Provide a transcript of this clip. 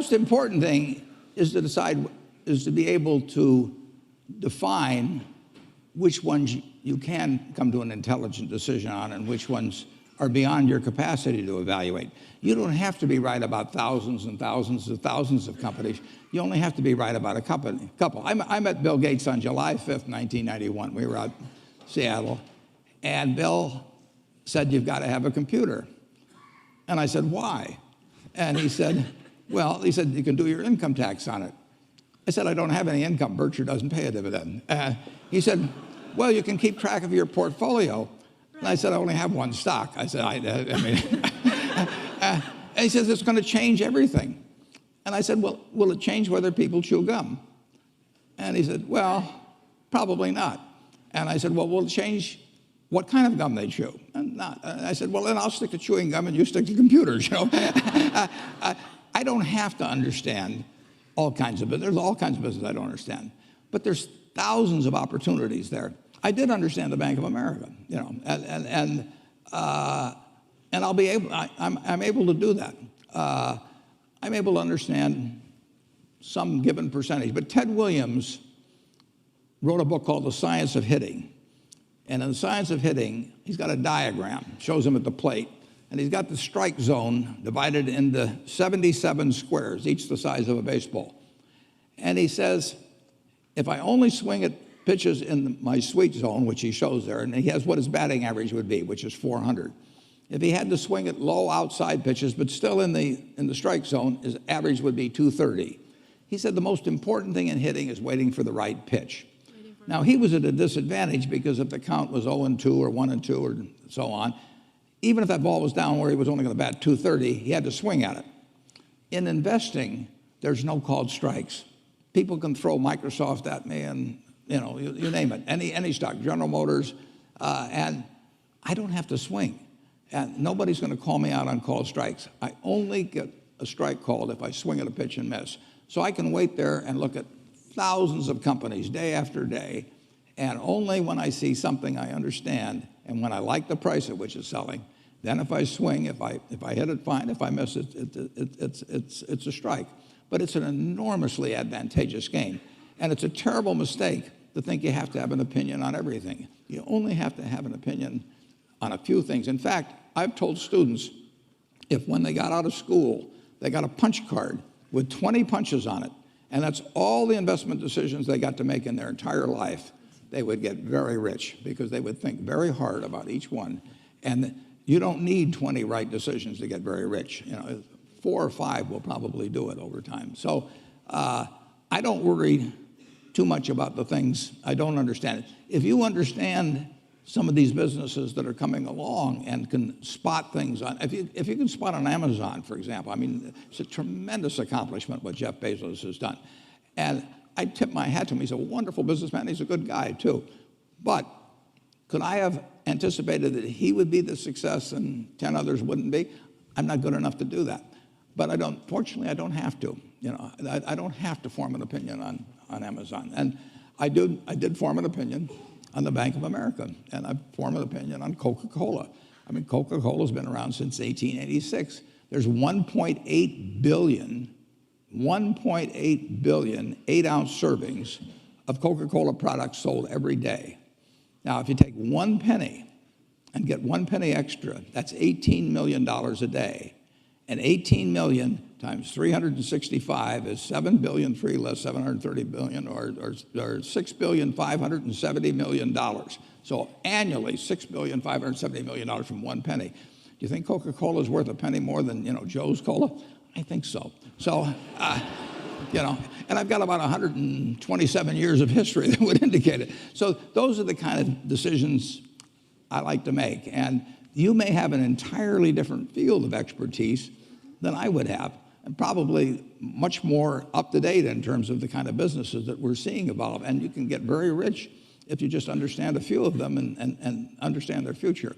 most important thing is to be able to define which ones you can come to an intelligent decision on and which ones are beyond your capacity to evaluate. You don't have to be right about thousands and thousands and thousands of companies. You only have to be right about a couple. I met Bill Gates on July 5th, 1991. We were out in Seattle, and Bill said, "You've got to have a computer." And I said, "Why?" And he said, "Well," he said, "you can do your income tax on it." I said, "I don't have any income. Berkshire doesn't pay a dividend." He said, "Well, you can keep track of your portfolio." And I said, "I only have one stock." I said, I mean, and he says, "It's going to change everything." And I said, "Well, will it change whether people chew gum?" And he said, "Well, probably not." And I said, "Well, will it change what kind of gum they chew?" And not. And I said, "Well, then I'll stick to chewing gum and you stick to computers, you know." I don't have to understand all kinds of business. There's all kinds of business I don't understand. But there's thousands of opportunities there. I did understand the Bank of America, you know, and I'll be able. I'm able to do that. I'm able to understand some given percentage. But Ted Williams wrote a book called The Science of Hitting, and in The Science of Hitting, he's got a diagram, shows him at the plate, and he's got the strike zone divided into 77 squares, each the size of a baseball. And he says, if I only swing at pitches in my sweet zone, which he shows there, and he has what his batting average would be, which is 400. If he had to swing at low outside pitches, but still in the strike zone, his average would be 230. He said the most important thing in hitting is waiting for the right pitch. Now, he was at a disadvantage because if the count was 0-2 or 1-2 or so on, even if that ball was down where he was only going to bat 230, he had to swing at it. In investing, there's no called strikes. People can throw Microsoft at me and, you know, you name it, any stock, General Motors, and I don't have to swing. And nobody's going to call me out on called strikes. I only get a strike called if I swing at a pitch and miss. So I can wait there and look at thousands of companies day after day, and only when I see something I understand and when I like the price at which it's selling, then if I swing, if I hit it, fine. If I miss it, it's a strike. But it's an enormously advantageous game. And it's a terrible mistake to think you have to have an opinion on everything. You only have to have an opinion on a few things. In fact, I've told students, if when they got out of school, they got a punch card with 20 punches on it, and that's all the investment decisions they got to make in their entire life, they would get very rich because they would think very hard about each one. And you don't need 20 right decisions to get very rich. You know, 4 or 5 will probably do it over time. So I don't worry too much about the things I don't understand. If you understand some of these businesses that are coming along and can spot things on, if you can spot on Amazon, for example, I mean, it's a tremendous accomplishment what Jeff Bezos has done. And I tip my hat to him. He's a wonderful businessman. He's a good guy, too. But could I have anticipated that he would be the success and 10 others wouldn't be? I'm not good enough to do that. But fortunately, I don't have to. You know, I don't have to form an opinion on Amazon. And I did form an opinion on the Bank of America, and I formed an opinion on Coca-Cola. I mean, Coca-Cola's been around since 1886. There's 1.8 billion 8-ounce servings of Coca-Cola products sold every day. Now, if you take 1 penny and get 1 penny extra, that's $18 million a day. And 18 million times 365 is 7 billion, 3 less 730 billion, or $6,570,000,000. So annually, $6,570,000,000 from 1 penny. Do you think Coca-Cola is worth a penny more than, you know, Joe's Cola? I think so. So, you know, and I've got about 127 years of history that would indicate it. So those are the kind of decisions I like to make. And you may have an entirely different field of expertise than I would have, and probably much more up to date in terms of the kind of businesses that we're seeing evolve. And you can get very rich if you just understand a few of them and understand their future.